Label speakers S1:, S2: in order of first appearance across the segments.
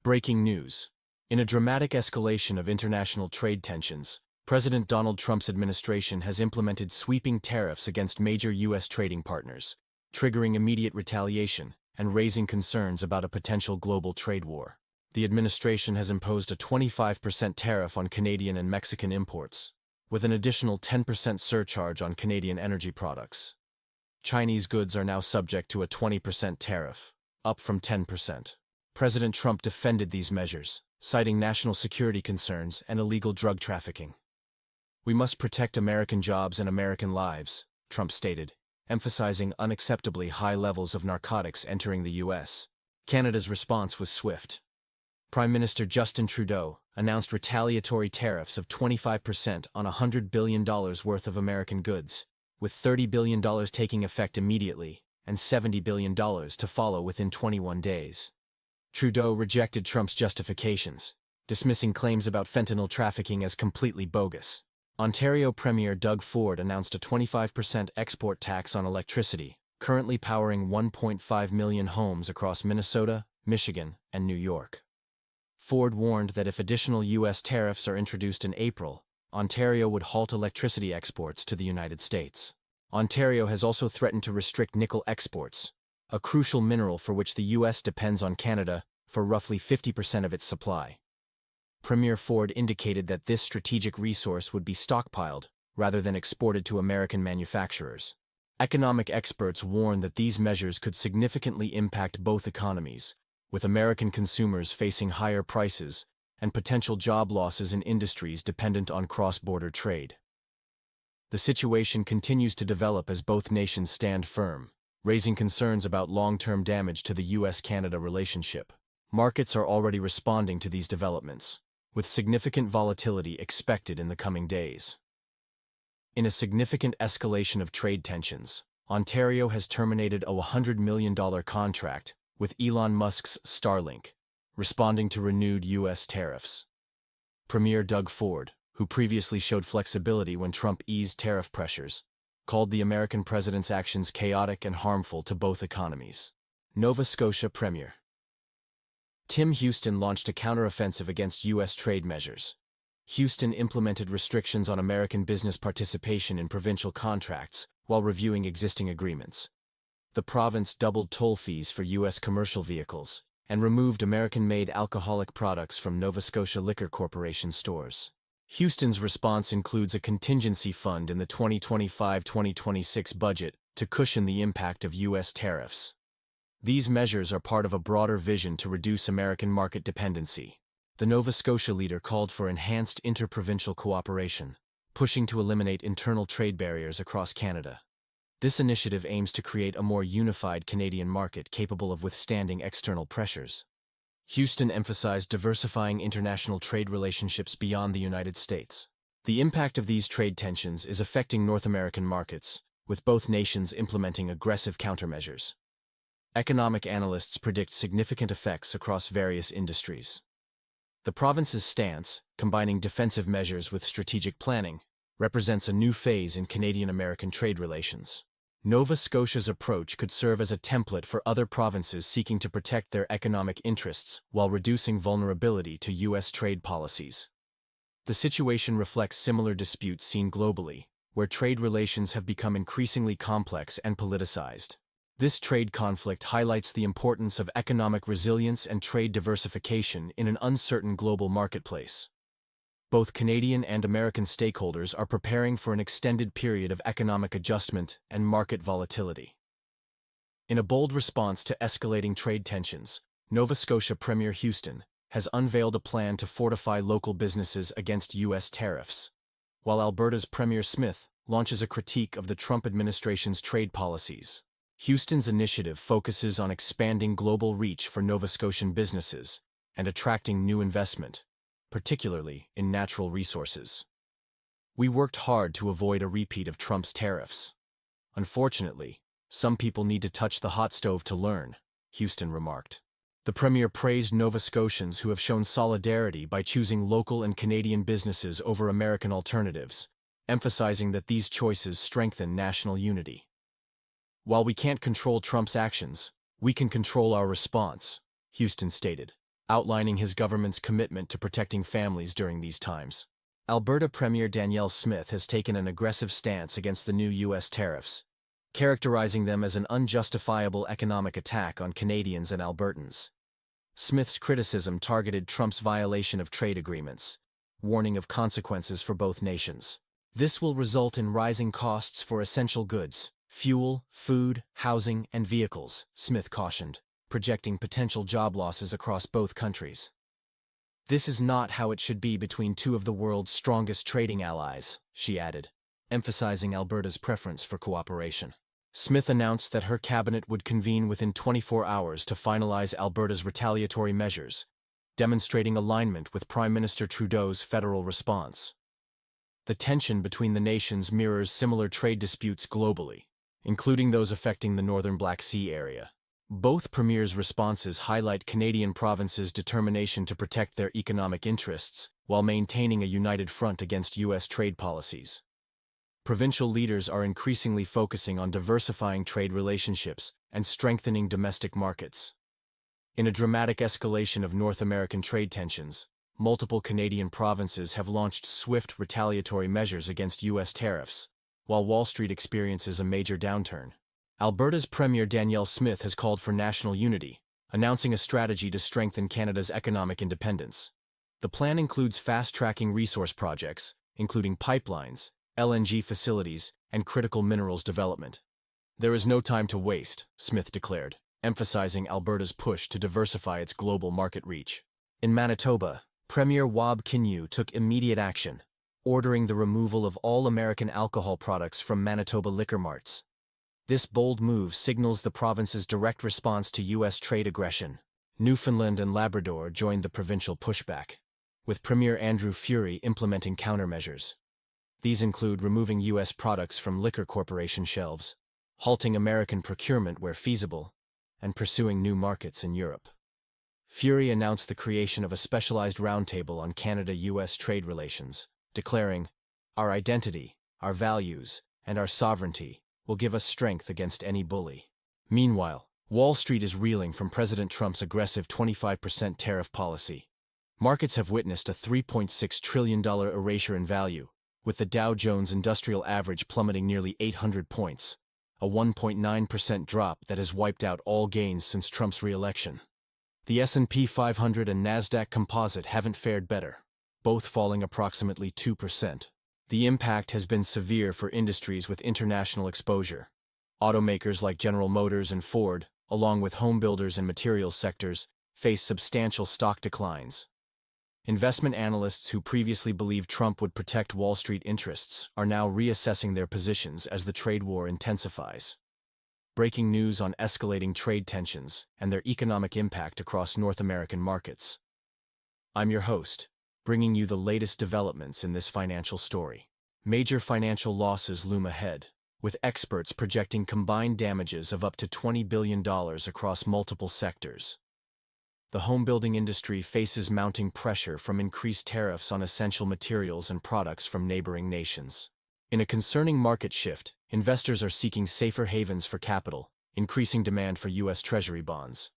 S1: Breaking news. In a dramatic escalation of international trade tensions, President Donald Trump's administration has implemented sweeping tariffs against major U.S. trading partners, triggering immediate retaliation and raising concerns about a potential global trade war. The administration has imposed a 25% tariff on Canadian and Mexican imports, with an additional 10% surcharge on Canadian energy products. Chinese goods are now subject to a 20% tariff, up from 10%. President Trump defended these measures, citing national security concerns and illegal drug trafficking. "We must protect American jobs and American lives," Trump stated, emphasizing unacceptably high levels of narcotics entering the U.S. Canada's response was swift. Prime Minister Justin Trudeau announced retaliatory tariffs of 25% on $100 billion worth of American goods, with $30 billion taking effect immediately and $70 billion to follow within 21 days. Trudeau rejected Trump's justifications, dismissing claims about fentanyl trafficking as completely bogus. Ontario Premier Doug Ford announced a 25% export tax on electricity, currently powering 1.5 million homes across Minnesota, Michigan, and New York. Ford warned that if additional U.S. tariffs are introduced in April, Ontario would halt electricity exports to the United States. Ontario has also threatened to restrict nickel exports, a crucial mineral for which the U.S. depends on Canada for roughly 50% of its supply. Premier Ford indicated that this strategic resource would be stockpiled rather than exported to American manufacturers. Economic experts warn that these measures could significantly impact both economies, with American consumers facing higher prices and potential job losses in industries dependent on cross-border trade. The situation continues to develop as both nations stand firm, raising concerns about long-term damage to the U.S.-Canada relationship. Markets are already responding to these developments, with significant volatility expected in the coming days. In a significant escalation of trade tensions, Ontario has terminated a $100 million contract with Elon Musk's Starlink, responding to renewed U.S. tariffs. Premier Doug Ford, who previously showed flexibility when Trump eased tariff pressures, called the American president's actions chaotic and harmful to both economies. Nova Scotia Premier Tim Houston launched a counteroffensive against U.S. trade measures. Houston implemented restrictions on American business participation in provincial contracts while reviewing existing agreements. The province doubled toll fees for U.S. commercial vehicles and removed American-made alcoholic products from Nova Scotia Liquor Corporation stores. Houston's response includes a contingency fund in the 2025-2026 budget to cushion the impact of U.S. tariffs. These measures are part of a broader vision to reduce American market dependency. The Nova Scotia leader called for enhanced interprovincial cooperation, pushing to eliminate internal trade barriers across Canada. This initiative aims to create a more unified Canadian market capable of withstanding external pressures. Houston emphasized diversifying international trade relationships beyond the United States. The impact of these trade tensions is affecting North American markets, with both nations implementing aggressive countermeasures. Economic analysts predict significant effects across various industries. The province's stance, combining defensive measures with strategic planning, represents a new phase in Canadian-American trade relations. Nova Scotia's approach could serve as a template for other provinces seeking to protect their economic interests while reducing vulnerability to U.S. trade policies. The situation reflects similar disputes seen globally, where trade relations have become increasingly complex and politicized. This trade conflict highlights the importance of economic resilience and trade diversification in an uncertain global marketplace. Both Canadian and American stakeholders are preparing for an extended period of economic adjustment and market volatility. In a bold response to escalating trade tensions, Nova Scotia Premier Houston has unveiled a plan to fortify local businesses against U.S. tariffs, while Alberta's Premier Smith launches a critique of the Trump administration's trade policies. Houston's initiative focuses on expanding global reach for Nova Scotian businesses and attracting new investment, particularly in natural resources. "We worked hard to avoid a repeat of Trump's tariffs. Unfortunately, some people need to touch the hot stove to learn," Houston remarked. The Premier praised Nova Scotians who have shown solidarity by choosing local and Canadian businesses over American alternatives, emphasizing that these choices strengthen national unity. "While we can't control Trump's actions, we can control our response," Houston stated. outlining his government's commitment to protecting families during these times. Alberta Premier Danielle Smith has taken an aggressive stance against the new U.S. tariffs, characterizing them as an unjustifiable economic attack on Canadians and Albertans. Smith's criticism targeted Trump's violation of trade agreements, warning of consequences for both nations. This will result in rising costs for essential goods, fuel, food, housing, and vehicles, Smith cautioned, projecting potential job losses across both countries. This is not how it should be between two of the world's strongest trading allies, she added, emphasizing Alberta's preference for cooperation. Smith announced that her cabinet would convene within 24 hours to finalize Alberta's retaliatory measures, demonstrating alignment with Prime Minister Trudeau's federal response. The tension between the nations mirrors similar trade disputes globally, including those affecting the northern Black Sea area. Both premiers' responses highlight Canadian provinces' determination to protect their economic interests while maintaining a united front against U.S. trade policies. Provincial leaders are increasingly focusing on diversifying trade relationships and strengthening domestic markets. In a dramatic escalation of North American trade tensions, multiple Canadian provinces have launched swift retaliatory measures against U.S. tariffs, while Wall Street experiences a major downturn. Alberta's Premier Danielle Smith has called for national unity, announcing a strategy to strengthen Canada's economic independence. The plan includes fast-tracking resource projects, including pipelines, LNG facilities, and critical minerals development. There is no time to waste, Smith declared, emphasizing Alberta's push to diversify its global market reach. In Manitoba, Premier Wab Kinew took immediate action, ordering the removal of all American alcohol products from Manitoba liquor marts. This bold move signals the province's direct response to U.S. trade aggression. Newfoundland and Labrador joined the provincial pushback, with Premier Andrew Furey implementing countermeasures. These include removing U.S. products from liquor corporation shelves, halting American procurement where feasible, and pursuing new markets in Europe. Furey announced the creation of a specialized roundtable on Canada-U.S. trade relations, declaring, "Our identity, our values, and our sovereignty will give us strength against any bully." Meanwhile, Wall Street is reeling from President Trump's aggressive 25% tariff policy. Markets have witnessed a $3.6 trillion erasure in value, with the Dow Jones Industrial Average plummeting nearly 800 points, a 1.9% drop that has wiped out all gains since Trump's re-election. The S&P 500 and Nasdaq Composite haven't fared better, both falling approximately 2%. The impact has been severe for industries with international exposure. Automakers like General Motors and Ford, along with home builders and materials sectors, face substantial stock declines. Investment analysts who previously believed Trump would protect Wall Street interests are now reassessing their positions as the trade war intensifies. Breaking news on escalating trade tensions and their economic impact across North American markets. I'm your host, bringing you the latest developments in this financial story. Major financial losses loom ahead, with experts projecting combined damages of up to $20 billion across multiple sectors. The home-building industry faces mounting pressure from increased tariffs on essential materials and products from neighboring nations. In a concerning market shift, investors are seeking safer havens for capital, increasing demand for U.S. Treasury bonds.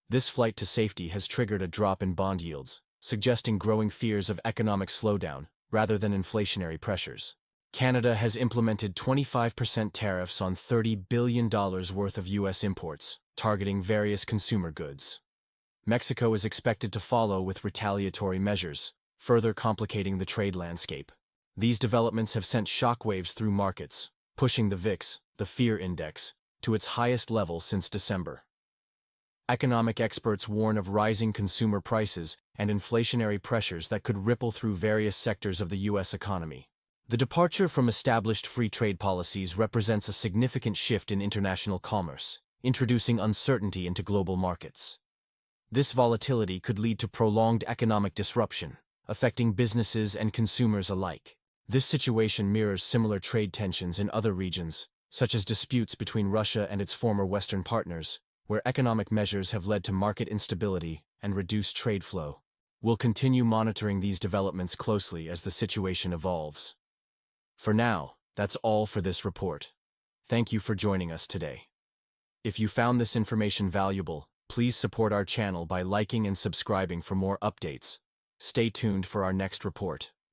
S1: This flight to safety has triggered a drop in bond yields, suggesting growing fears of economic slowdown rather than inflationary pressures. Canada has implemented 25% tariffs on $30 billion worth of U.S. imports, targeting various consumer goods. Mexico is expected to follow with retaliatory measures, further complicating the trade landscape. These developments have sent shockwaves through markets, pushing the VIX, the fear index, to its highest level since December. Economic experts warn of rising consumer prices and inflationary pressures that could ripple through various sectors of the U.S. economy. The departure from established free trade policies represents a significant shift in international commerce, introducing uncertainty into global markets. This volatility could lead to prolonged economic disruption, affecting businesses and consumers alike. This situation mirrors similar trade tensions in other regions, such as disputes between Russia and its former Western partners, where economic measures have led to market instability and reduced trade flow. We'll continue monitoring these developments closely as the situation evolves. For now, that's all for this report. Thank you for joining us today. If you found this information valuable, Please support our channel by liking and subscribing for more updates. Stay tuned for our next report.